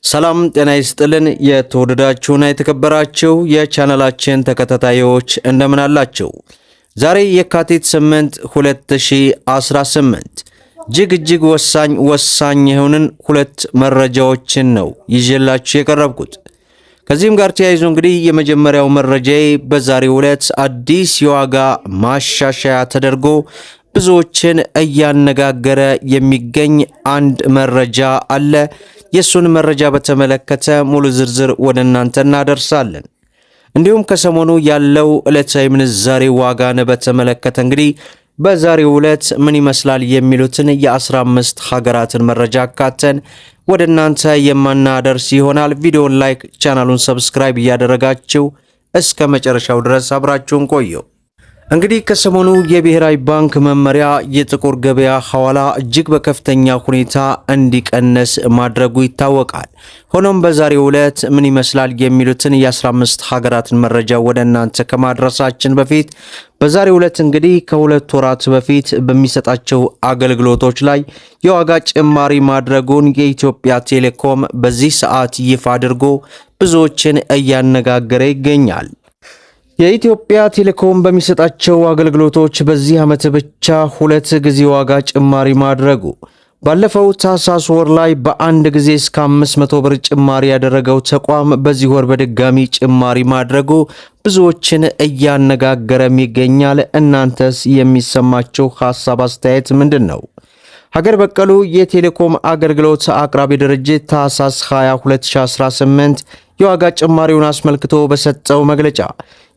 ሰላም ጤና ይስጥልን የተወደዳችሁና የተከበራችሁ የቻናላችን ተከታታዮች እንደምን አላችሁ? ዛሬ የካቲት 8 2018 እጅግ ወሳኝ የሆኑን ሁለት መረጃዎችን ነው ይዤላችሁ የቀረብኩት። ከዚህም ጋር ተያይዞ እንግዲህ የመጀመሪያው መረጃዬ በዛሬው ዕለት አዲስ የዋጋ ማሻሻያ ተደርጎ ብዙዎችን እያነጋገረ የሚገኝ አንድ መረጃ አለ። የሱን መረጃ በተመለከተ ሙሉ ዝርዝር ወደ እናንተ እናደርሳለን። እንዲሁም ከሰሞኑ ያለው ዕለታዊ ምንዛሬ ዋጋን በተመለከተ እንግዲህ በዛሬው ዕለት ምን ይመስላል የሚሉትን የ15 ሀገራትን መረጃ አካተን ወደ እናንተ የማናደርስ ይሆናል። ቪዲዮን ላይክ፣ ቻናሉን ሰብስክራይብ እያደረጋችሁ እስከ መጨረሻው ድረስ አብራችሁን ቆዩ። እንግዲህ ከሰሞኑ የብሔራዊ ባንክ መመሪያ የጥቁር ገበያ ሐዋላ እጅግ በከፍተኛ ሁኔታ እንዲቀነስ ማድረጉ ይታወቃል። ሆኖም በዛሬው ዕለት ምን ይመስላል የሚሉትን የ15 ሀገራትን መረጃ ወደ እናንተ ከማድረሳችን በፊት በዛሬው ዕለት እንግዲህ ከሁለት ወራት በፊት በሚሰጣቸው አገልግሎቶች ላይ የዋጋ ጭማሪ ማድረጉን የኢትዮጵያ ቴሌኮም በዚህ ሰዓት ይፋ አድርጎ ብዙዎችን እያነጋገረ ይገኛል። የኢትዮጵያ ቴሌኮም በሚሰጣቸው አገልግሎቶች በዚህ ዓመት ብቻ 2 ጊዜ ዋጋ ጭማሪ ማድረጉ፣ ባለፈው ታህሳስ ወር ላይ በአንድ ጊዜ እስከ 500 ብር ጭማሪ ያደረገው ተቋም በዚህ ወር በድጋሚ ጭማሪ ማድረጉ ብዙዎችን እያነጋገረም ይገኛል። እናንተስ የሚሰማችሁ ሐሳብ አስተያየት ምንድን ነው? ሀገር በቀሉ የቴሌኮም አገልግሎት አቅራቢ ድርጅት ታህሳስ 20 2018 የዋጋ ጭማሪውን አስመልክቶ በሰጠው መግለጫ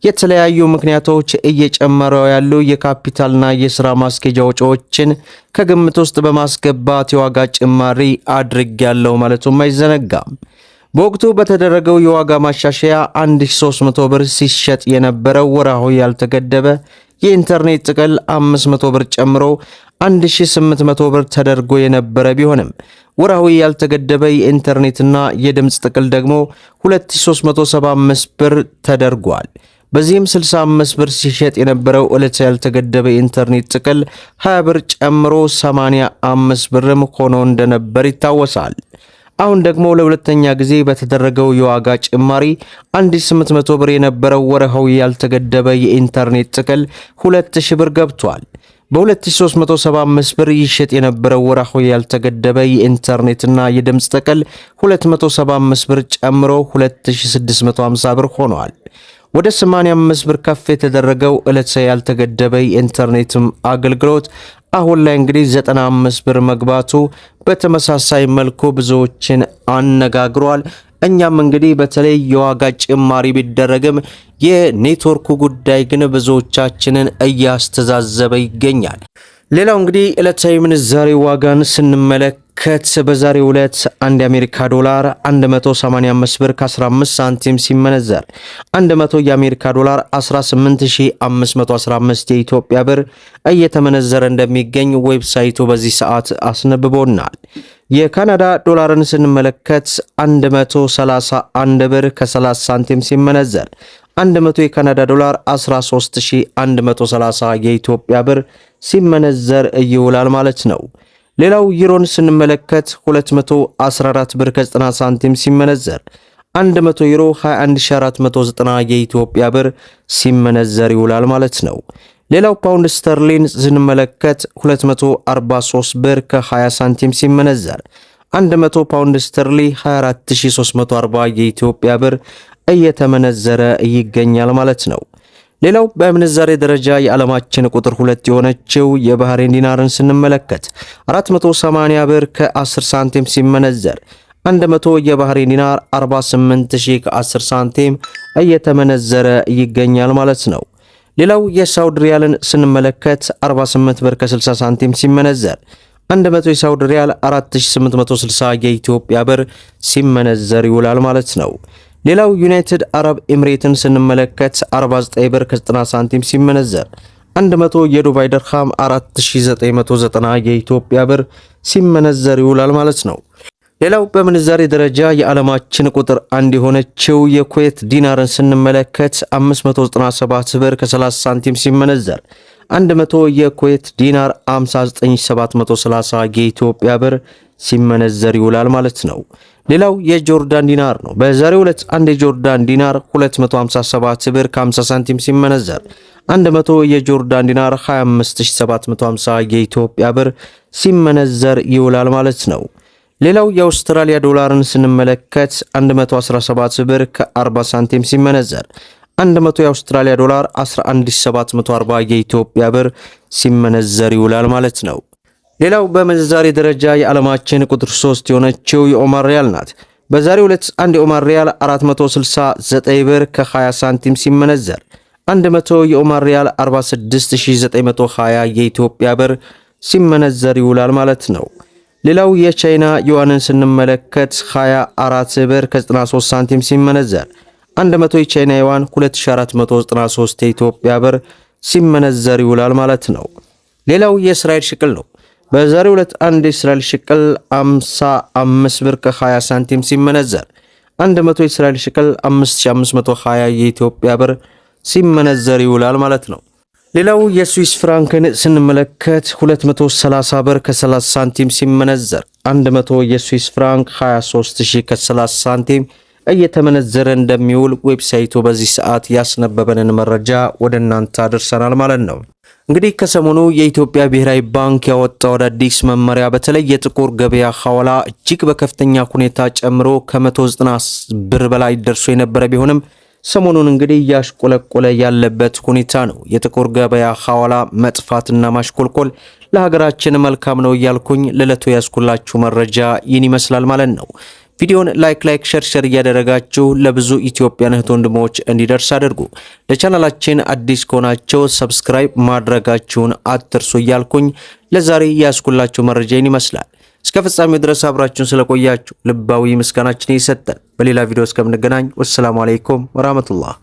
የተለያዩ ምክንያቶች እየጨመረው ያሉ የካፒታልና የሥራ ማስኬጃ ወጪዎችን ከግምት ውስጥ በማስገባት የዋጋ ጭማሪ አድርጌያለሁ ማለቱም አይዘነጋም። በወቅቱ በተደረገው የዋጋ ማሻሻያ 1300 ብር ሲሸጥ የነበረው ወርሃዊ ያልተገደበ የኢንተርኔት ጥቅል 500 ብር ጨምሮ 1800 ብር ተደርጎ የነበረ ቢሆንም ወርሃዊ ያልተገደበ የኢንተርኔትና የድምጽ ጥቅል ደግሞ 2375 ብር ተደርጓል። በዚህም 65 ብር ሲሸጥ የነበረው ዕለታዊ ያልተገደበ የኢንተርኔት ጥቅል 20 ብር ጨምሮ 85 ብርም ሆኖ እንደነበር ይታወሳል። አሁን ደግሞ ለሁለተኛ ጊዜ በተደረገው የዋጋ ጭማሪ 1800 ብር የነበረው ወርሃዊ ያልተገደበ የኢንተርኔት ጥቅል 2000 ብር ገብቷል። በ2375 ብር ይሸጥ የነበረው ወርሃዊ ያልተገደበ የኢንተርኔትና የድምጽ ጥቅል 275 ብር ጨምሮ 2650 ብር ሆኗል። ወደ 85 ብር ከፍ የተደረገው ዕለታዊ ያልተገደበ የኢንተርኔትም አገልግሎት አሁን ላይ እንግዲህ 95 ብር መግባቱ በተመሳሳይ መልኩ ብዙዎችን አነጋግሯል። እኛም እንግዲህ በተለይ የዋጋ ጭማሪ ቢደረግም የኔትወርኩ ጉዳይ ግን ብዙዎቻችንን እያስተዛዘበ ይገኛል። ሌላው እንግዲህ ዕለታዊ ምንዛሬ ዋጋን ስንመለከት በዛሬው ዕለት 1 የአሜሪካ ዶላር 185 ብር ከ15 ሳንቲም ሲመነዘር 100 የአሜሪካ ዶላር 18515 የኢትዮጵያ ብር እየተመነዘረ እንደሚገኝ ዌብሳይቱ በዚህ ሰዓት አስነብቦናል። የካናዳ ዶላርን ስንመለከት 131 ብር ከ30 ሳንቲም ሲመነዘር 100 የካናዳ ዶላር 13130 የኢትዮጵያ ብር ሲመነዘር ይውላል ማለት ነው። ሌላው ዩሮን ስንመለከት 214 ብር ከ90 ሳንቲም ሲመነዘር 100 ዩሮ 21490 የኢትዮጵያ ብር ሲመነዘር ይውላል ማለት ነው። ሌላው ፓውንድ ስተርሊን ስንመለከት 243 ብር ከ20 ሳንቲም ሲመነዘር 100 ፓውንድ ስተርሊ 24340 የኢትዮጵያ ብር እየተመነዘረ ይገኛል ማለት ነው። ሌላው በምንዛሬ ደረጃ የዓለማችን ቁጥር 2 የሆነችው የባህሬን ዲናርን ስንመለከት 480 ብር ከ10 ሳንቲም ሲመነዘር 100 የባህሬን ዲናር 48000 ከ10 ሳንቲም እየተመነዘረ ይገኛል ማለት ነው። ሌላው የሳውዲ ሪያልን ስንመለከት 48 ብር ከ60 ሳንቲም ሲመነዘር 100 የሳውዲ ሪያል 4860 የኢትዮጵያ ብር ሲመነዘር ይውላል ማለት ነው። ሌላው ዩናይትድ አረብ ኤምሬትን ስንመለከት 49 ብር ከ90 ሳንቲም ሲመነዘር 100 የዱባይ ድርሃም 4990 የኢትዮጵያ ብር ሲመነዘር ይውላል ማለት ነው። ሌላው በምንዛሬ ደረጃ የዓለማችን ቁጥር 1 የሆነችው የኩዌት ዲናርን ስንመለከት 597 ብር ከ30 ሳንቲም ሲመነዘር 100 የኩዌት ዲናር 59730 የኢትዮጵያ ብር ሲመነዘር ይውላል ማለት ነው። ሌላው የጆርዳን ዲናር ነው። በዛሬው ዕለት አንድ የጆርዳን ዲናር 257 ብር ከ50 ሳንቲም ሲመነዘር 100 የጆርዳን ዲናር 25750 የኢትዮጵያ ብር ሲመነዘር ይውላል ማለት ነው። ሌላው የአውስትራሊያ ዶላርን ስንመለከት 117 ብር ከ40 ሳንቲም ሲመነዘር 100 የአውስትራሊያ ዶላር 11740 የኢትዮጵያ ብር ሲመነዘር ይውላል ማለት ነው። ሌላው በምንዛሬ ደረጃ የዓለማችን ቁጥር 3 የሆነችው የኦማር ሪያል ናት። በዛሬው ዕለት አንድ የኦማር ሪያል 469 ብር ከ20 ሳንቲም ሲመነዘር 100 የኦማር ሪያል 46920 የኢትዮጵያ ብር ሲመነዘር ይውላል ማለት ነው። ሌላው የቻይና ዩዋንን ስንመለከት 24 ብር ከ93 ሳንቲም ሲመነዘር 100 የቻይና ዩዋን 2493 የኢትዮጵያ ብር ሲመነዘር ይውላል ማለት ነው። ሌላው የእስራኤል ሽቅል ነው። በዛሬው ዕለት አንድ የእስራኤል ሽቅል 55 ብር ከ20 ሳንቲም ሲመነዘር 100 የእስራኤል ሽቅል 5520 የኢትዮጵያ ብር ሲመነዘር ይውላል ማለት ነው። ሌላው የስዊስ ፍራንክን ስንመለከት 230 ብር ከ30 ሳንቲም ሲመነዘር 100 የስዊስ ፍራንክ 23000 ከ30 ሳንቲም እየተመነዘረ እንደሚውል ዌብሳይቱ በዚህ ሰዓት ያስነበበንን መረጃ ወደ እናንተ አድርሰናል ማለት ነው። እንግዲህ ከሰሞኑ የኢትዮጵያ ብሔራዊ ባንክ ያወጣው አዲስ መመሪያ በተለይ የጥቁር ገበያ ሐዋላ እጅግ በከፍተኛ ሁኔታ ጨምሮ ከ190 ብር በላይ ደርሶ የነበረ ቢሆንም ሰሞኑን እንግዲህ ያሽቆለቆለ ያለበት ሁኔታ ነው። የጥቁር ገበያ ሐዋላ መጥፋትና ማሽቆልቆል ለሀገራችን መልካም ነው እያልኩኝ ለዕለቱ ያስኩላችሁ መረጃ ይህን ይመስላል ማለት ነው። ቪዲዮን ላይክ ሸር እያደረጋችሁ ለብዙ ኢትዮጵያን እህት ወንድሞች እንዲደርስ አድርጉ። ለቻናላችን አዲስ ከሆናችሁ ሰብስክራይብ ማድረጋችሁን አትርሱ እያልኩኝ ለዛሬ ያስኩላችሁ መረጃ ይህን ይመስላል። እስከ ፍጻሜው ድረስ አብራችሁን ስለቆያችሁ ልባዊ ምስጋናችን ይሰጠን። በሌላ ቪዲዮ እስከምንገናኝ ወሰላሙ አለይኩም ወራህመቱላህ